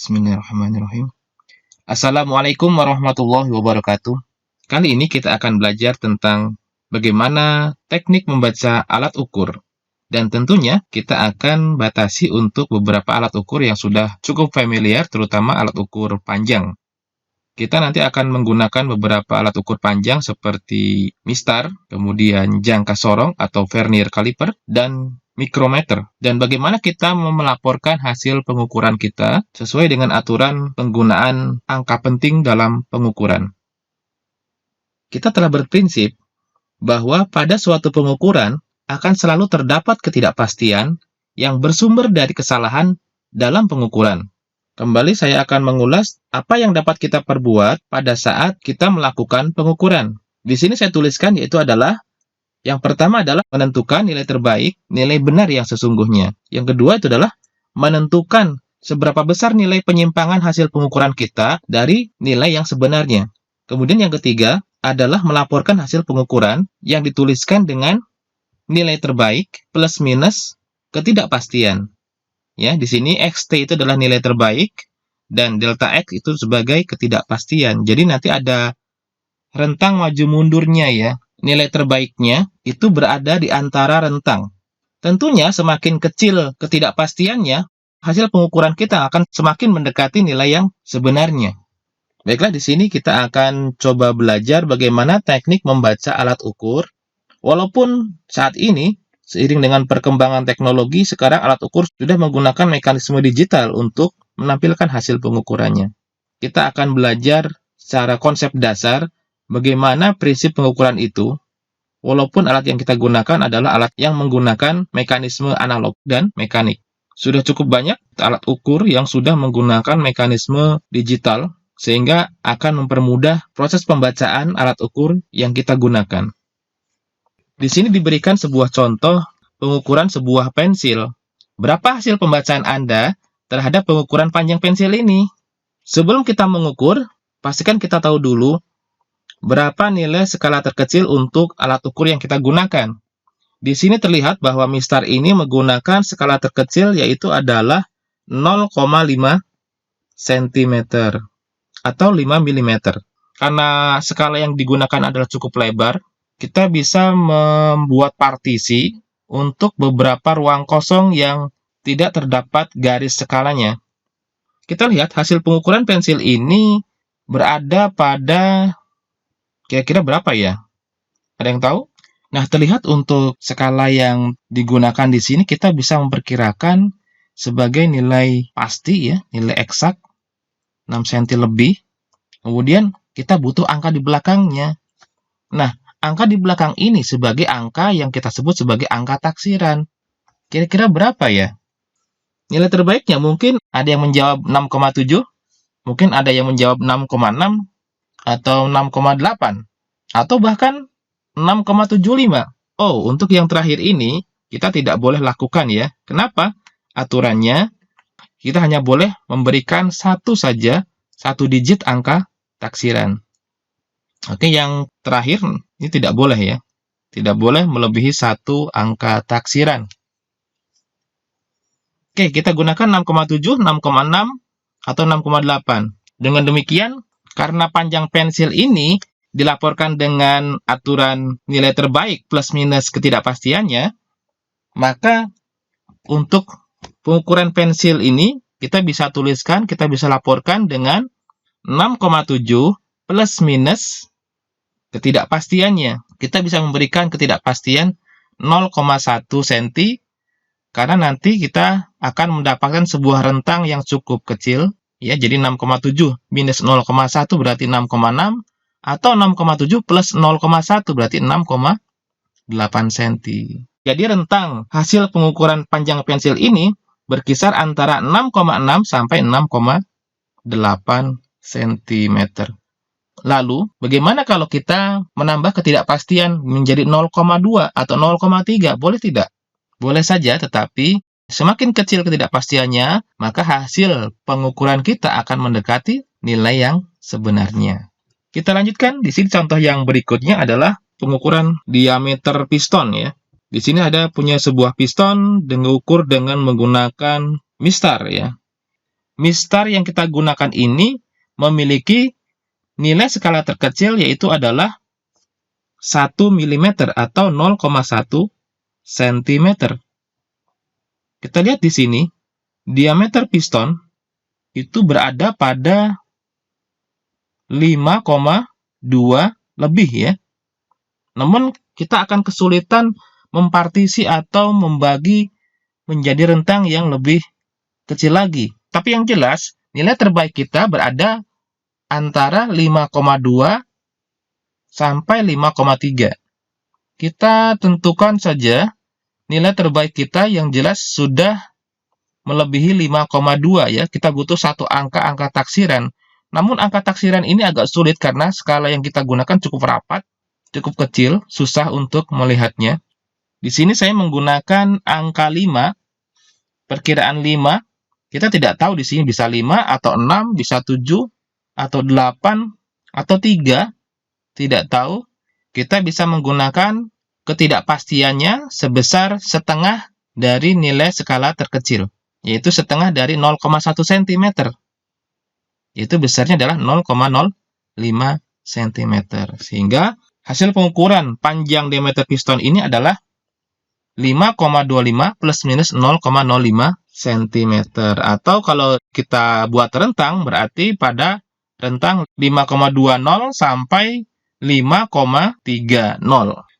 Bismillahirrahmanirrahim. Assalamualaikum warahmatullahi wabarakatuh. Kali ini kita akan belajar tentang bagaimana teknik membaca alat ukur. Dan tentunya kita akan batasi untuk beberapa alat ukur yang sudah cukup familiar, terutama alat ukur panjang. Kita nanti akan menggunakan beberapa alat ukur panjang seperti mistar, kemudian jangka sorong atau vernier caliper, dan mikrometer. Dan bagaimana kita melaporkan hasil pengukuran kita sesuai dengan aturan penggunaan angka penting dalam pengukuran. Kita telah berprinsip bahwa pada suatu pengukuran akan selalu terdapat ketidakpastian yang bersumber dari kesalahan dalam pengukuran. Kembali saya akan mengulas apa yang dapat kita perbuat pada saat kita melakukan pengukuran. Di sini saya tuliskan yaitu adalah yang pertama adalah menentukan nilai terbaik, nilai benar yang sesungguhnya. Yang kedua itu adalah menentukan seberapa besar nilai penyimpangan hasil pengukuran kita dari nilai yang sebenarnya. Kemudian yang ketiga adalah melaporkan hasil pengukuran yang dituliskan dengan nilai terbaik plus minus ketidakpastian. Ya, di sini XT itu adalah nilai terbaik dan delta X itu sebagai ketidakpastian. Jadi nanti ada rentang maju mundurnya ya. Nilai terbaiknya itu berada di antara rentang. Tentunya semakin kecil ketidakpastiannya, hasil pengukuran kita akan semakin mendekati nilai yang sebenarnya. Baiklah, di sini kita akan coba belajar bagaimana teknik membaca alat ukur. Walaupun saat ini, seiring dengan perkembangan teknologi, sekarang alat ukur sudah menggunakan mekanisme digital untuk menampilkan hasil pengukurannya. Kita akan belajar secara konsep dasar bagaimana prinsip pengukuran itu, walaupun alat yang kita gunakan adalah alat yang menggunakan mekanisme analog dan mekanik. Sudah cukup banyak alat ukur yang sudah menggunakan mekanisme digital, sehingga akan mempermudah proses pembacaan alat ukur yang kita gunakan. Di sini diberikan sebuah contoh pengukuran sebuah pensil. Berapa hasil pembacaan Anda terhadap pengukuran panjang pensil ini? Sebelum kita mengukur, pastikan kita tahu dulu berapa nilai skala terkecil untuk alat ukur yang kita gunakan. Di sini terlihat bahwa mistar ini menggunakan skala terkecil yaitu adalah 0,5 cm atau 5 mm. Karena skala yang digunakan adalah cukup lebar, kita bisa membuat partisi untuk beberapa ruang kosong yang tidak terdapat garis skalanya. Kita lihat hasil pengukuran pensil ini berada pada kira-kira berapa ya? Ada yang tahu? Nah, terlihat untuk skala yang digunakan di sini kita bisa memperkirakan sebagai nilai pasti ya, nilai eksak 6 cm lebih. Kemudian kita butuh angka di belakangnya. Nah, angka di belakang ini sebagai angka yang kita sebut sebagai angka taksiran. Kira-kira berapa ya? Nilai terbaiknya mungkin ada yang menjawab 6,7, mungkin ada yang menjawab 6,6, atau 6,8, atau bahkan 6,75. Oh, untuk yang terakhir ini, kita tidak boleh lakukan ya. Kenapa? Aturannya, kita hanya boleh memberikan satu saja, satu digit angka taksiran. Oke, yang terakhir, ini tidak boleh ya. Tidak boleh melebihi satu angka taksiran. Oke, kita gunakan 6,7, 6,6, atau 6,8. Dengan demikian, karena panjang pensil ini dilaporkan dengan aturan nilai terbaik plus minus ketidakpastiannya, maka untuk pengukuran pensil ini kita bisa tuliskan, kita bisa laporkan dengan 6,7 plus minus ketidakpastiannya. Kita bisa memberikan ketidakpastian 0,1 cm, karena nanti kita akan mendapatkan sebuah rentang yang cukup kecil, ya, jadi 6,7 minus 0,1 berarti 6,6, atau 6,7 plus 0,1 berarti 6,8 cm. Jadi rentang hasil pengukuran panjang pensil ini berkisar antara 6,6 sampai 6,8 cm. Lalu, bagaimana kalau kita menambah ketidakpastian menjadi 0,2 atau 0,3? Boleh tidak? Boleh saja, tetapi semakin kecil ketidakpastiannya, maka hasil pengukuran kita akan mendekati nilai yang sebenarnya. Kita lanjutkan. Di sini contoh yang berikutnya adalah pengukuran diameter piston ya. Di sini ada punya sebuah piston diukur dengan menggunakan mistar ya. mistar yang kita gunakan ini memiliki nilai skala terkecil, yaitu adalah 1 mm atau 0,1 cm. Kita lihat di sini, diameter piston itu berada pada 5,2 lebih ya. Namun kita akan kesulitan mempartisi atau membagi menjadi rentang yang lebih kecil lagi. Tapi yang jelas, nilai terbaik kita berada antara 5,2 sampai 5,3. Kita tentukan saja nilai terbaik kita yang jelas sudah melebihi 5,2 ya. Kita butuh satu angka taksiran. Namun angka taksiran ini agak sulit karena skala yang kita gunakan cukup rapat, cukup kecil, susah untuk melihatnya. Di sini saya menggunakan angka 5, perkiraan 5. Kita tidak tahu di sini bisa 5 atau 6, bisa 7 atau 8 atau 3. Tidak tahu. Kita bisa menggunakan ketidakpastiannya sebesar setengah dari nilai skala terkecil, yaitu setengah dari 0,1 cm. Itu besarnya adalah 0,05 cm. Sehingga hasil pengukuran panjang diameter piston ini adalah 5,25 plus minus 0,05 cm. Atau kalau kita buat rentang, berarti pada rentang 5,20 sampai 5,30.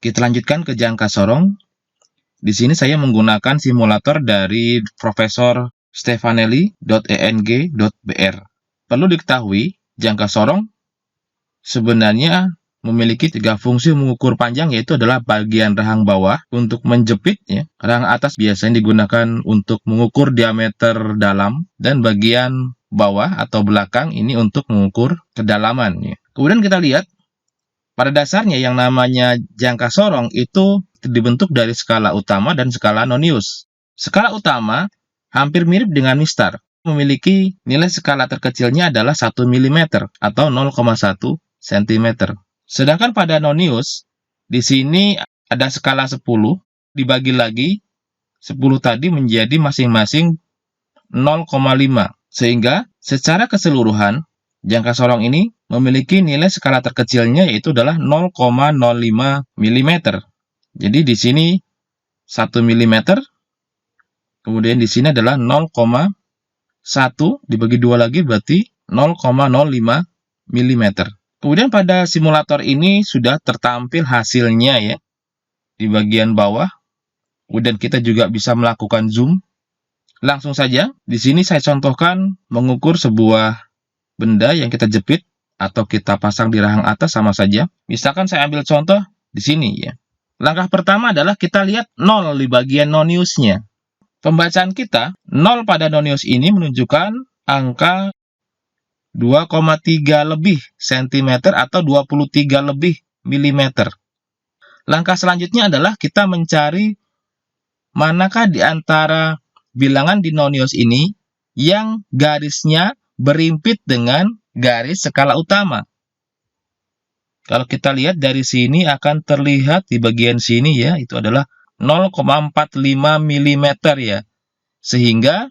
Kita lanjutkan ke jangka sorong. Di sini saya menggunakan simulator dari Profesor Stefanelli.eng.br. Perlu diketahui, jangka sorong sebenarnya memiliki 3 fungsi mengukur panjang, yaitu adalah bagian rahang bawah untuk menjepit ya. Rahang atas biasanya digunakan untuk mengukur diameter dalam, dan bagian bawah atau belakang ini untuk mengukur kedalaman ya. Kemudian kita lihat, pada dasarnya yang namanya jangka sorong itu dibentuk dari skala utama dan skala nonius. Skala utama hampir mirip dengan mistar, memiliki nilai skala terkecilnya adalah 1 mm atau 0,1 cm. Sedangkan pada nonius, di sini ada skala 10, dibagi lagi 10 tadi menjadi masing-masing 0,5. Sehingga secara keseluruhan, jangka sorong ini memiliki nilai skala terkecilnya, yaitu adalah 0,05 mm. Jadi di sini 1 mm, kemudian di sini adalah 0,1 dibagi 2 lagi berarti 0,05 mm. Kemudian pada simulator ini sudah tertampil hasilnya ya di bagian bawah. Kemudian kita juga bisa melakukan zoom. Langsung saja, di sini saya contohkan mengukur sebuah benda yang kita jepit atau kita pasang di rahang atas, sama saja. Misalkan saya ambil contoh di sini ya. Langkah pertama adalah kita lihat 0 di bagian noniusnya. Pembacaan kita, 0 pada nonius ini menunjukkan angka 2,3 lebih cm atau 23 lebih milimeter. Langkah selanjutnya adalah kita mencari manakah di antara bilangan di nonius ini yang garisnya berimpit dengan garis skala utama. Kalau kita lihat dari sini akan terlihat di bagian sini ya, itu adalah 0,45 mm ya. Sehingga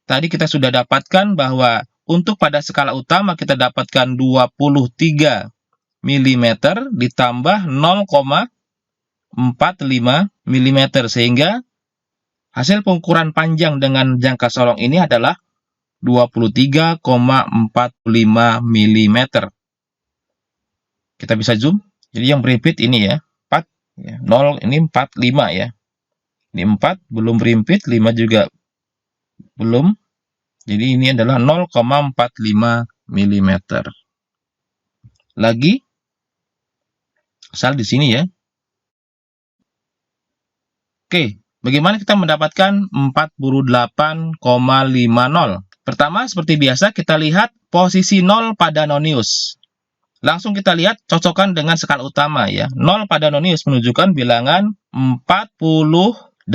tadi kita sudah dapatkan bahwa untuk pada skala utama kita dapatkan 23 mm ditambah 0,45 mm. Sehingga hasil pengukuran panjang dengan jangka sorong ini adalah 23,45 mm. Kita bisa zoom. Jadi yang berimpit ini ya, 4 ya, 0 ini 4, 5 ya. Ini 4 belum berimpit, 5 juga belum. Jadi ini adalah 0,45 mm. Lagi asal di sini ya. Oke, bagaimana kita mendapatkan 48,50? Pertama, seperti biasa, kita lihat posisi 0 pada nonius. Langsung kita lihat cocokkan dengan skala utama ya. 0 pada nonius menunjukkan bilangan 48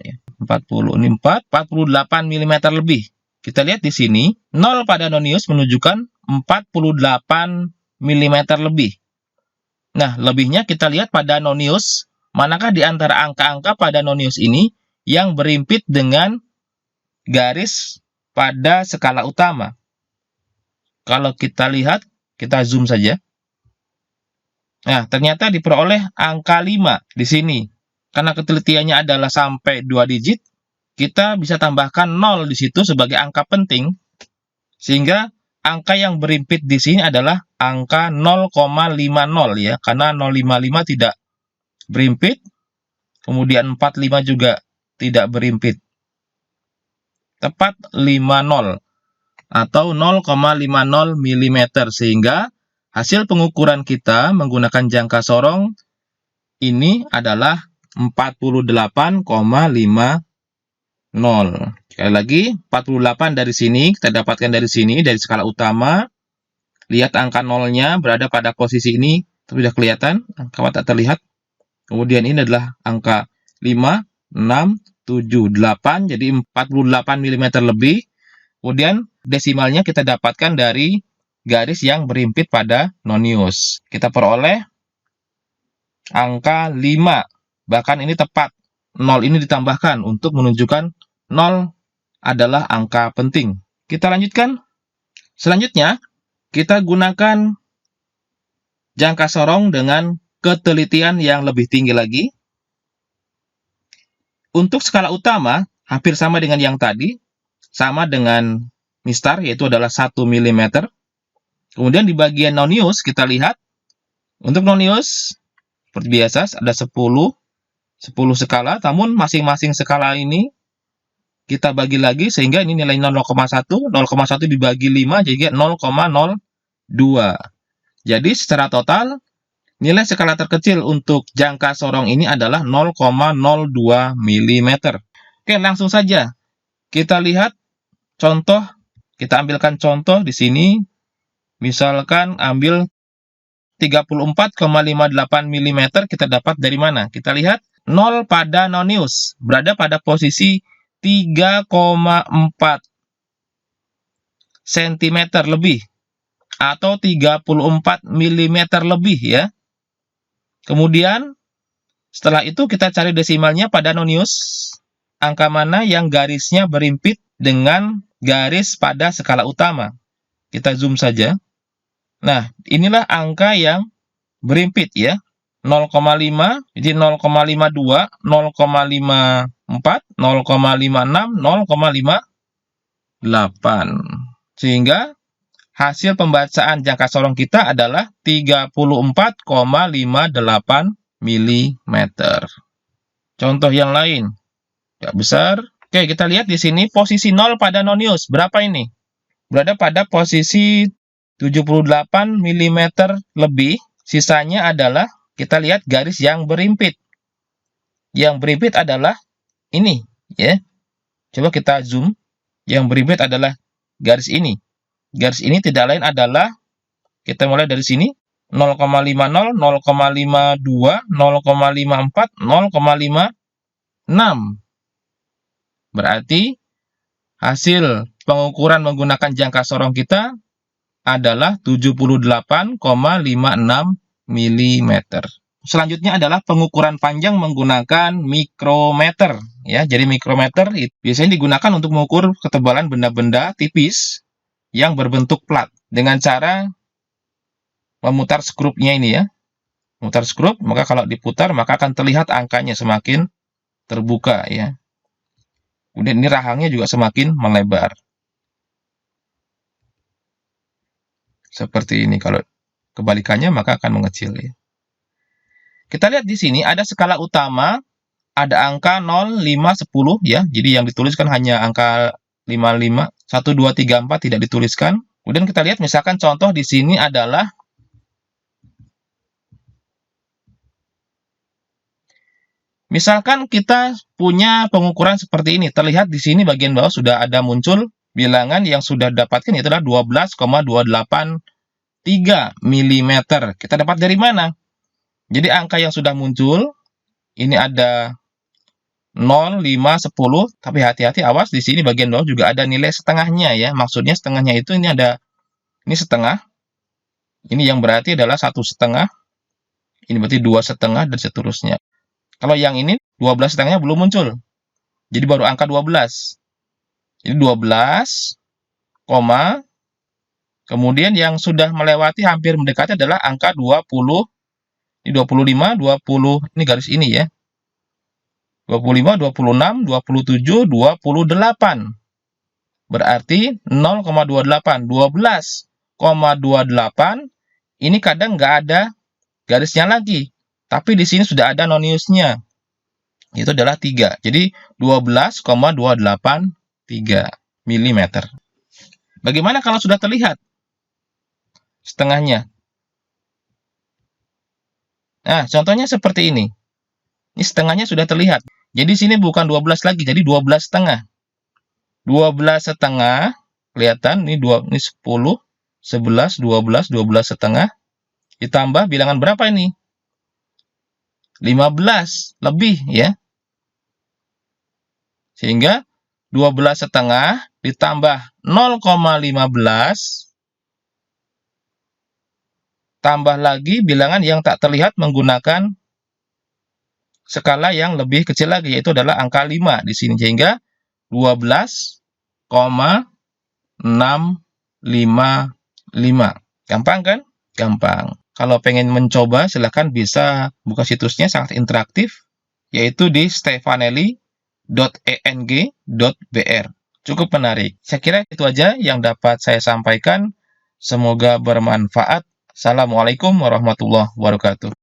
ya. 40 ini 48 mm lebih. Kita lihat di sini 0 pada nonius menunjukkan 48 mm lebih. Nah, lebihnya kita lihat pada nonius. Manakah di antara angka-angka pada nonius ini yang berimpit dengan garis pada skala utama. Kalau kita lihat, kita zoom saja. Nah, ternyata diperoleh angka 5 di sini. Karena ketelitiannya adalah sampai 2 digit, kita bisa tambahkan 0 di situ sebagai angka penting, sehingga angka yang berimpit di sini adalah angka 0,50 ya, karena 0,55 tidak berimpit, kemudian 45 juga tidak berimpit. Tepat 50 atau 0,50 mm, sehingga hasil pengukuran kita menggunakan jangka sorong ini adalah 48,50. Sekali lagi, 48 dari sini, kita dapatkan dari sini, dari skala utama. Lihat angka 0-nya berada pada posisi ini, sudah kelihatan, angka tak terlihat. Kemudian ini adalah angka 5, 6, 7, 8, jadi 48 mm lebih. Kemudian desimalnya kita dapatkan dari garis yang berimpit pada nonius. Kita peroleh angka 5, bahkan ini tepat. 0 ini ditambahkan untuk menunjukkan 0 adalah angka penting. Kita lanjutkan. Selanjutnya, kita gunakan jangka sorong dengan ketelitian yang lebih tinggi lagi. Untuk skala utama, hampir sama dengan yang tadi, sama dengan mistar, yaitu adalah 1 mm. Kemudian di bagian nonius, kita lihat, untuk nonius, seperti biasa, ada 10 skala, namun masing-masing skala ini kita bagi lagi, sehingga ini nilai 0,1 dibagi 5, jadi 0,02. Jadi secara total, nilai skala terkecil untuk jangka sorong ini adalah 0,02 mm. Oke, langsung saja kita lihat contoh. Kita ambilkan contoh di sini. Misalkan ambil 34,58 mm, kita dapat dari mana? Kita lihat 0 pada nonius berada pada posisi 3,4 cm lebih atau 34 mm lebih ya. Kemudian setelah itu kita cari desimalnya pada nonius, angka mana yang garisnya berimpit dengan garis pada skala utama. Kita zoom saja. Nah, inilah angka yang berimpit ya. 0,5, jadi 0,52, 0,54, 0,56, 0,58. Sehingga hasil pembacaan jangka sorong kita adalah 34,58 mm. Contoh yang lain, agak besar. Oke, kita lihat di sini posisi 0 pada nonius. Berapa ini? Berada pada posisi 78 mm lebih. Sisanya adalah, kita lihat garis yang berimpit. Yang berimpit adalah ini, ya. Coba kita zoom. Yang berimpit adalah garis ini. Garis ini tidak lain adalah, kita mulai dari sini, 0,50, 0,52, 0,54, 0,56. Berarti hasil pengukuran menggunakan jangka sorong kita adalah 78,56 mm. Selanjutnya adalah pengukuran panjang menggunakan mikrometer. Ya, jadi mikrometer biasanya digunakan untuk mengukur ketebalan benda-benda tipis yang berbentuk plat dengan cara memutar skrupnya ini ya. Memutar skrup, maka kalau diputar maka akan terlihat angkanya semakin terbuka ya. Kemudian ini rahangnya juga semakin melebar. Seperti ini. Kalau kebalikannya maka akan mengecil ya. Kita lihat di sini ada skala utama, ada angka 0, 5, 10 ya. Jadi yang dituliskan hanya angka 55, 1, 2, 3, 4 tidak dituliskan. Kemudian kita lihat misalkan contoh di sini adalah misalkan kita punya pengukuran seperti ini. Terlihat di sini bagian bawah sudah ada muncul bilangan yang sudah dapatkan, yaitu adalah 12,283 mm. Kita dapat dari mana? Jadi angka yang sudah muncul, ini ada 0, 5, 10, tapi hati-hati, awas di sini bagian bawah juga ada nilai setengahnya ya. Maksudnya setengahnya itu ini ada, ini setengah, ini yang berarti adalah 1,5, ini berarti 2,5 dan seterusnya. Kalau yang ini 12 setengahnya belum muncul, jadi baru angka 12. Jadi 12, kemudian yang sudah melewati hampir mendekati adalah angka 20, ini 25, 20, ini garis ini ya. 25, 26, 27, 28. Berarti 0,28. 12,28 ini kadang nggak ada garisnya lagi. Tapi di sini sudah ada noniusnya. Itu adalah 3. Jadi 12,283 mm. Bagaimana kalau sudah terlihat setengahnya? Nah, contohnya seperti ini. Ini setengahnya sudah terlihat. Jadi sini bukan 12 lagi, jadi 12 setengah. 12 setengah, kelihatan, ini 10, 11, 12, 12 setengah. Ditambah bilangan berapa ini? 15 lebih ya. Sehingga 12 setengah ditambah 0,15 tambah lagi bilangan yang tak terlihat menggunakan skala yang lebih kecil lagi, yaitu adalah angka 5 di sini. Sehingga 12,655. Gampang kan? Gampang. Kalau pengen mencoba, silahkan bisa buka situsnya, sangat interaktif, yaitu di stefanelli.eng.br. Cukup menarik. Saya kira itu aja yang dapat saya sampaikan. Semoga bermanfaat. Assalamualaikum warahmatullahi wabarakatuh.